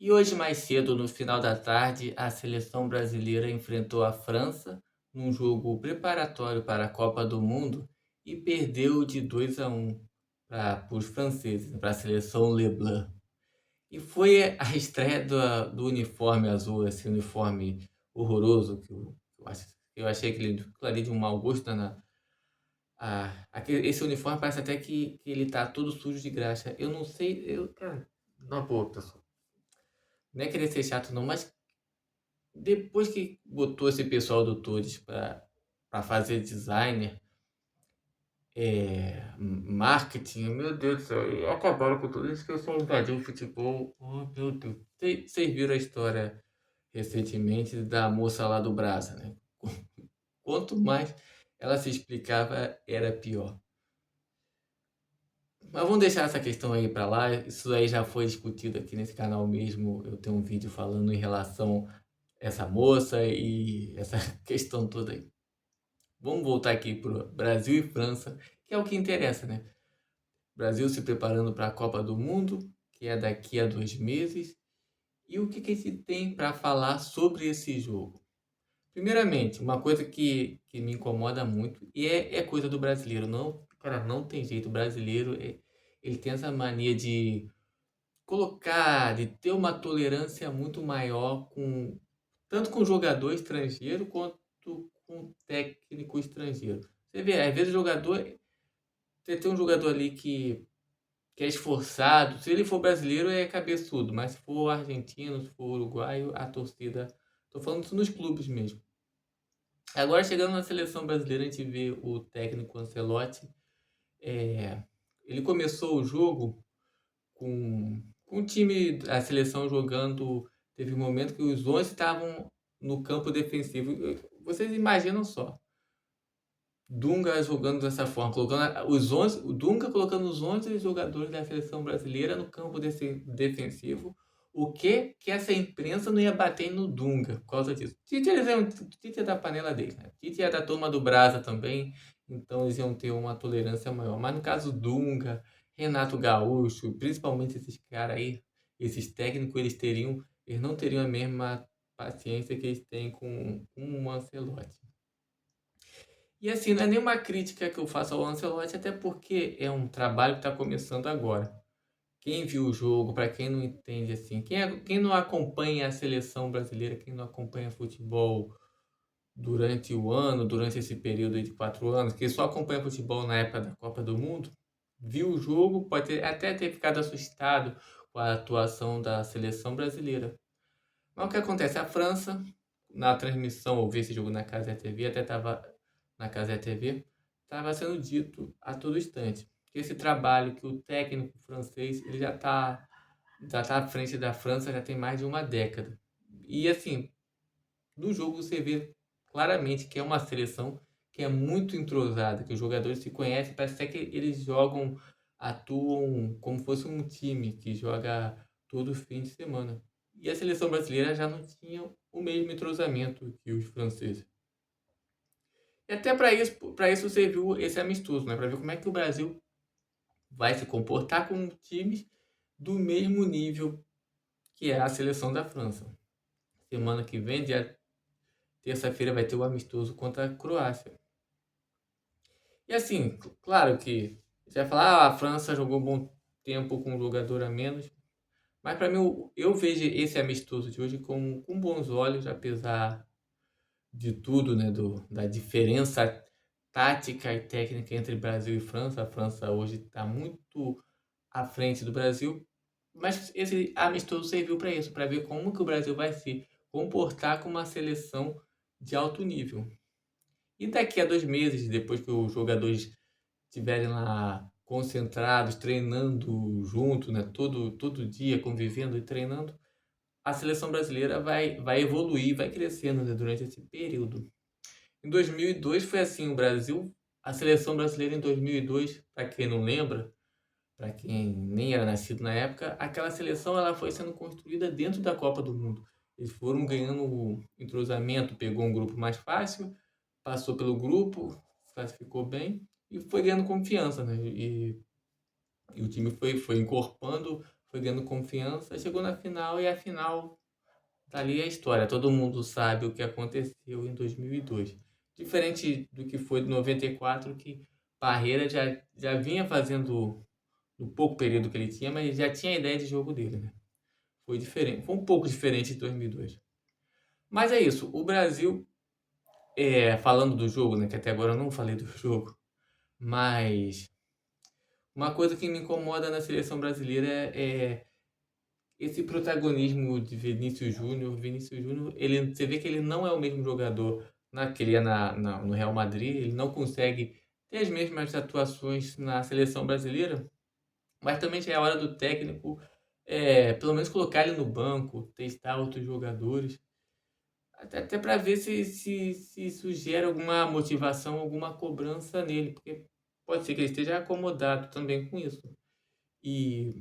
E hoje, mais cedo, no final da tarde, a seleção brasileira enfrentou a França num jogo preparatório para a Copa do Mundo e perdeu de 2-1 para os franceses, para a seleção Leblanc. E foi a estreia do uniforme azul, esse uniforme horroroso que eu achei aquele clarinho de um mau gosto danado. Esse uniforme parece até que ele tá todo sujo de graxa. Eu não sei, cara, na boa, pessoal. Não é querer ser chato, não, mas depois que botou esse pessoal do Todes para fazer designer, marketing, meu Deus do céu, e acabaram com tudo isso que eu sou invadiu o futebol. Oh, meu Deus. Vocês viram a história recentemente da moça lá do Brasa, né? Quanto mais ela se explicava, era pior. Mas vamos deixar essa questão aí para lá. Isso aí já foi discutido aqui nesse canal mesmo. Eu tenho um vídeo falando em relação a essa moça e essa questão toda aí. Vamos voltar aqui para Brasil e França, que é o que interessa, né? Brasil se preparando para a Copa do Mundo, que é daqui a 2 meses. E o que se tem para falar sobre esse jogo? Primeiramente, uma coisa que me incomoda muito, e é coisa do brasileiro, não, cara, não tem jeito, o brasileiro, ele tem essa mania de ter uma tolerância muito maior tanto com jogador estrangeiro quanto com técnico estrangeiro. Você vê, às vezes você tem um jogador ali que é esforçado, se ele for brasileiro é cabeçudo, mas se for argentino, se for uruguaio, a torcida, tô falando isso nos clubes mesmo. Agora chegando na seleção brasileira, a gente vê o técnico Ancelotti, ele começou o jogo com o time, a seleção jogando, teve um momento que os 11 estavam no campo defensivo. Vocês imaginam só, Dunga jogando dessa forma, colocando os 11, o Dunga colocando os 11 jogadores da seleção brasileira no campo defensivo. O que essa imprensa não ia bater no Dunga por causa disso? Tite é da panela dele, né? Tite é da turma do Brasa também, então eles iam ter uma tolerância maior. Mas no caso Dunga, Renato Gaúcho, principalmente esses caras aí, esses técnicos, eles não teriam a mesma paciência que eles têm com o Ancelotti. E assim, não é nenhuma crítica que eu faço ao Ancelotti, até porque é um trabalho que está começando agora. Quem viu o jogo, para quem não entende assim, quem não acompanha a seleção brasileira, quem não acompanha futebol durante o ano, durante esse período aí de 4 anos, que só acompanha futebol na época da Copa do Mundo, viu o jogo, até ter ficado assustado com a atuação da seleção brasileira. Mas o que acontece? A França, na transmissão, eu vi esse jogo na Casa TV, até estava na Casa TV, estava sendo dito a todo instante que esse trabalho que o técnico francês ele já tá à frente da França já tem mais de uma década. E assim, no jogo você vê claramente que é uma seleção que é muito entrosada, que os jogadores se conhecem, parece até que eles atuam como fosse um time que joga todo fim de semana. E a seleção brasileira já não tinha o mesmo entrosamento que os franceses. E até para isso serviu esse amistoso, né? Para ver como é que o Brasil vai se comportar com times do mesmo nível que é a seleção da França. Semana que vem, dia terça-feira, vai ter o amistoso contra a Croácia. E assim, claro que você vai falar, a França jogou um bom tempo com um jogador a menos, mas para mim eu vejo esse amistoso de hoje com bons olhos, apesar de tudo, né, da diferença tática e técnica entre Brasil e França. A França hoje está muito à frente do Brasil, mas esse amistoso serviu para isso, para ver como que o Brasil vai se comportar com uma seleção de alto nível. E daqui a 2 meses, depois que os jogadores estiverem lá concentrados, treinando junto, né, todo dia, convivendo e treinando, a seleção brasileira vai evoluir, vai crescendo, né, durante esse período. Em 2002 foi assim, a seleção brasileira em 2002, para quem não lembra, para quem nem era nascido na época, aquela seleção ela foi sendo construída dentro da Copa do Mundo. Eles foram ganhando o entrosamento, pegou um grupo mais fácil, passou pelo grupo, se classificou bem e foi ganhando confiança, né? E o time foi encorpando, foi ganhando confiança, chegou na final e a final, dali a história. Todo mundo sabe o que aconteceu em 2002. Diferente do que foi de 94, que Parreira já vinha fazendo no pouco período que ele tinha, mas já tinha a ideia de jogo dele, né? Foi diferente, foi um pouco diferente de 2002. Mas é isso, o Brasil, falando do jogo, né, que até agora eu não falei do jogo, mas uma coisa que me incomoda na seleção brasileira é esse protagonismo de Vinícius Júnior. Vinícius Júnior, você vê que ele não é o mesmo jogador que ele é no Real Madrid, ele não consegue ter as mesmas atuações na seleção brasileira, mas também já é a hora do técnico, pelo menos colocar ele no banco, testar outros jogadores, até para ver se isso gera alguma motivação, alguma cobrança nele, porque pode ser que ele esteja acomodado também com isso. E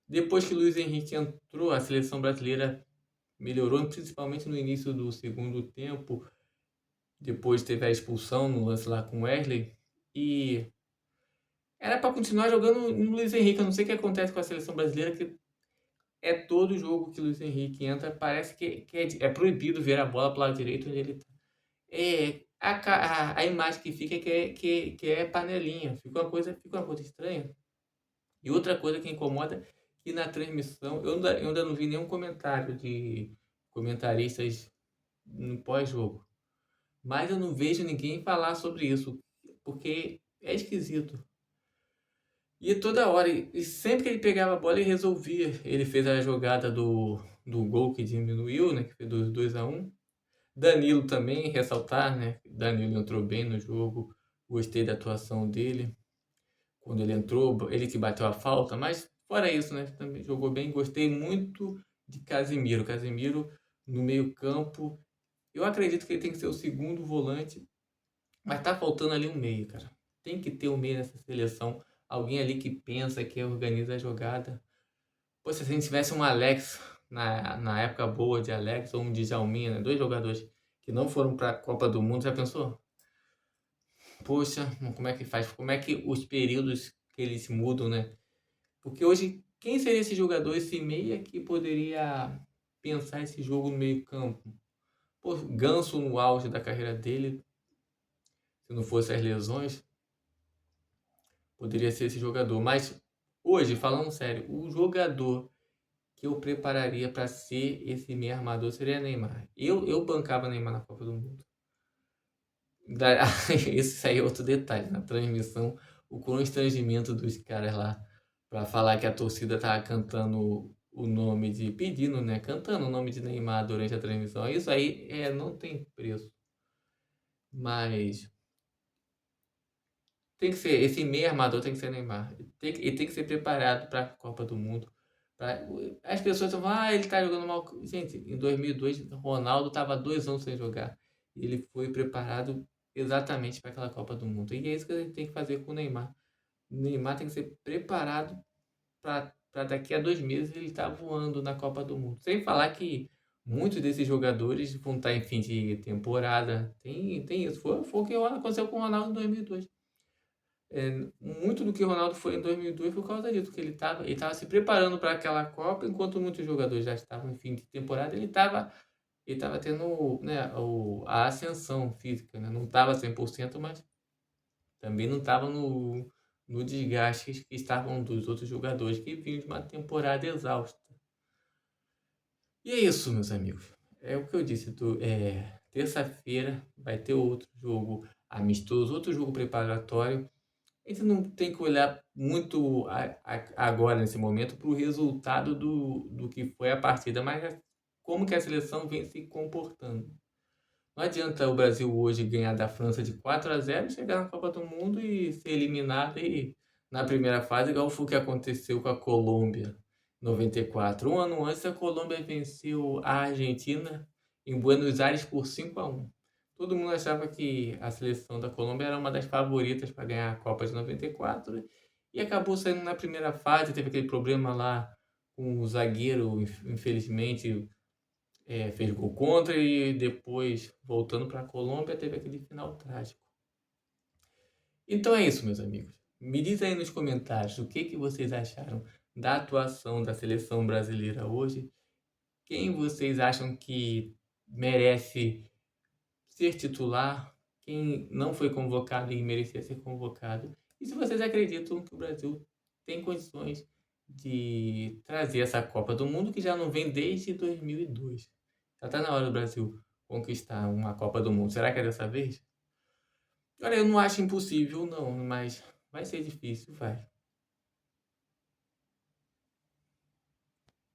depois que o Luiz Henrique entrou, a seleção brasileira melhorou, principalmente no início do segundo tempo. Depois teve a expulsão no lance lá com o Wesley. E era para continuar jogando no Luiz Henrique. Eu não sei o que acontece com a seleção brasileira, que é todo jogo que o Luiz Henrique entra, parece que é proibido ver a bola para o lado direito onde ele tá. A imagem que fica é que é panelinha. Fica uma coisa estranha. E outra coisa que incomoda, que na transmissão, eu ainda não vi nenhum comentário de comentaristas no pós-jogo. Mas eu não vejo ninguém falar sobre isso, porque é esquisito. E toda hora, e sempre que ele pegava a bola, ele resolvia. Ele fez a jogada do gol que diminuiu, né? Que foi dos 2-1. Danilo também, ressaltar, né? Danilo entrou bem no jogo. Gostei da atuação dele. Quando ele entrou, ele que bateu a falta, mas fora isso, né? Também jogou bem. Gostei muito de Casemiro. Casemiro no meio-campo. Eu acredito que ele tem que ser o segundo volante, mas tá faltando ali um meio, cara. Tem que ter um meio nessa seleção. Alguém ali que pensa, que organiza a jogada. Pô, se a gente tivesse um Alex na época boa de Alex ou um Djalminha, né? Dois jogadores que não foram para a Copa do Mundo, já pensou? Poxa, como é que faz? Como é que os períodos que eles mudam, né? Porque hoje, quem seria esse jogador, esse meia que poderia pensar esse jogo no meio-campo? Pô, Ganso no auge da carreira dele, se não fosse as lesões, poderia ser esse jogador. Mas hoje, falando sério, o jogador que eu prepararia para ser esse meio armador seria Neymar. Eu bancava Neymar na Copa do Mundo. Esse aí é outro detalhe na transmissão, o constrangimento dos caras lá para falar que a torcida tava cantando o nome pedindo, né, cantando o nome de Neymar durante a transmissão. Isso aí não tem preço. Mas tem que ser, esse meio armador tem que ser Neymar. E tem que ser preparado para a Copa do Mundo. As pessoas vão falar, ele tá jogando mal. Gente, em 2002, Ronaldo tava 2 anos sem jogar. E ele foi preparado exatamente para aquela Copa do Mundo. E é isso que a gente tem que fazer com o Neymar. O Neymar tem que ser preparado para daqui a 2 meses ele estar voando na Copa do Mundo. Sem falar que muitos desses jogadores vão estar em fim de temporada. Tem isso. Foi o que aconteceu com o Ronaldo em 2002. Muito do que o Ronaldo foi em 2002 por causa disso, que ele tava se preparando para aquela Copa, enquanto muitos jogadores já estavam em fim de temporada, ele tava tendo, né, a ascensão física, né? Não estava 100%, mas também não estava no desgaste que estavam dos outros jogadores que vinham de uma temporada exausta. E é isso, meus amigos. É o que eu disse. Terça-feira vai ter outro jogo amistoso, outro jogo preparatório. A gente não tem que olhar muito agora, nesse momento, para o resultado do que foi a partida, mas como que a seleção vem se comportando. Não adianta o Brasil hoje ganhar da França de 4-0, chegar na Copa do Mundo e ser eliminado na primeira fase, igual foi o que aconteceu com a Colômbia em 94. Um ano antes, a Colômbia venceu a Argentina em Buenos Aires por 5-1. Todo mundo achava que a seleção da Colômbia era uma das favoritas para ganhar a Copa de 94 e acabou saindo na primeira fase. Teve aquele problema lá com o zagueiro, infelizmente, fez gol contra e depois, voltando para a Colômbia, teve aquele final trágico. Então é isso, meus amigos. Me diz aí nos comentários o que vocês acharam da atuação da seleção brasileira hoje, quem vocês acham que merece ser titular, quem não foi convocado e merecia ser convocado, e se vocês acreditam que o Brasil tem condições de trazer essa Copa do Mundo que já não vem desde 2002. Já está na hora do Brasil conquistar uma Copa do Mundo. Será que é dessa vez? Olha, eu não acho impossível, não, mas vai ser difícil, vai.